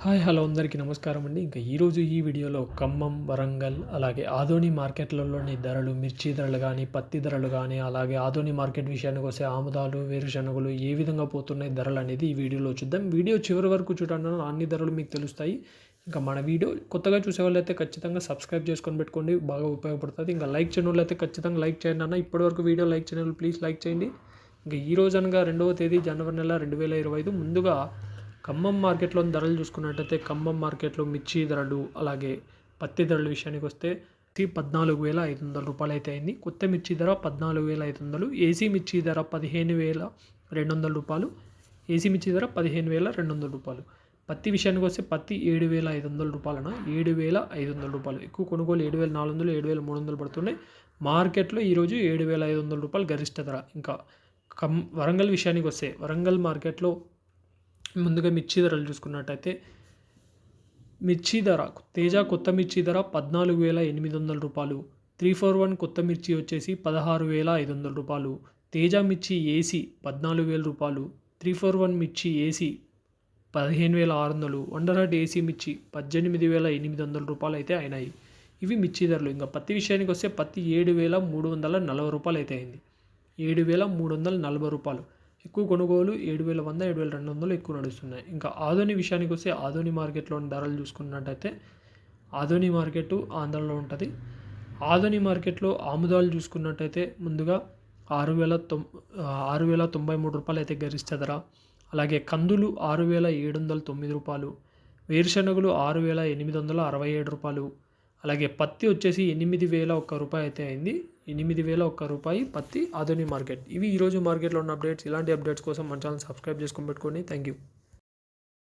Hi hello అందరికీ నమస్కారం అండి. ఇంకా ఈరోజు ఈ వీడియోలో ఖమ్మం, వరంగల్ అలాగే ఆదోని మార్కెట్లలోని ధరలు, మిర్చి ధరలు కానీ, పత్తి ధరలు కానీ, అలాగే ఆదోని మార్కెట్ విషయానికి వస్తే ఆముదాలు, వేరుశనగలు ఏ విధంగా పోతున్నాయి ధరలు అనేది ఈ వీడియోలో చూద్దాం. వీడియో చివరి వరకు చూడండి, అన్ని ధరలు మీకు తెలుస్తాయి. ఇంకా మన వీడియో కొత్తగా చూసే వాళ్ళైతే ఖచ్చితంగా సబ్స్క్రైబ్ చేసుకొని పెట్టుకోండి, బాగా ఉపయోగపడుతుంది. ఇంకా లైక్ చేయని వాళ్ళైతే ఖచ్చితంగా లైక్ చేయండి అన్న. ఇప్పటివరకు వీడియో లైక్ చేయని వాళ్ళు ప్లీజ్ లైక్ చేయండి. ఇంకా ఈ రోజు అనగా 2వ తేదీ జనవరి నెల 2025 ముందుగా ఖమ్మం మార్కెట్లోని ధరలు చూసుకున్నట్టయితే ఖమ్మం మార్కెట్లో మిర్చి ధరలు అలాగే పత్తి ధరల విషయానికి వస్తే 14,500 రూపాయలు అయితే అయింది. కొత్త మిర్చి ధర 14,500, ఏసీ మిర్చి ధర 15,200 రూపాయలు, ఏసీ మిర్చి ధర 15,200 రూపాయలు. పత్తి విషయానికి వస్తే పత్తి 7,500 రూపాయలన 7,500 రూపాయలు. ఎక్కువ కొనుగోలు 7,400, 7,300 పడుతున్నాయి. మార్కెట్లో ఈరోజు 7,500 రూపాయలు గరిష్ట ధర. ఇంకా వరంగల్ విషయానికి వస్తే వరంగల్ మార్కెట్లో ముందుగా మిర్చి ధరలు చూసుకున్నట్టయితే మిర్చి ధర తేజ కొత్త మిర్చి ధర 14,800 రూపాయలు, 341 కొత్త మిర్చి వచ్చేసి 16,500 రూపాయలు, తేజ మిర్చి ఏసీ 14,000 రూపాయలు, 341 మిర్చి ఏసీ 15,600, వండర్ హార్ట్ ఏసీ మిర్చి 18,800 రూపాయలు అయితే అయినాయి. ఇవి మిర్చి ధరలు. ఇంకా పత్తి విషయానికి వస్తే పత్తి 7,340 రూపాయలు అయితే అయింది. 7,340 రూపాయలు. ఎక్కువ కొనుగోలు 7,100, 7,200 ఎక్కువ నడుస్తున్నాయి. ఇంకా ఆదోని విషయానికి వస్తే ఆదోని మార్కెట్లోని ధరలు చూసుకున్నట్టయితే ఆదోని మార్కెట్ ఆంధ్రలో ఉంటుంది. ఆదోని మార్కెట్లో ఆముదాలు చూసుకున్నట్టయితే ముందుగా 6,093 రూపాయలు అయితే గరిష్ట ధర. అలాగే కందులు 6,709 రూపాయలు, వేరుశనగలు 6,867 రూపాయలు, అలాగే పత్తి వచ్చేసి 8,001 రూపాయి అయితే అయింది. 8,001 రూపాయి పత్తి ఆదోని మార్కెట్. ఇవి ఈరోజు మార్కెట్లో ఉన్న అప్డేట్స్. ఇలాంటి అప్డేట్స్ కోసం మన ఛానల్ సబ్స్క్రైబ్ చేసుకొని పెట్టుకోండి. Thank you.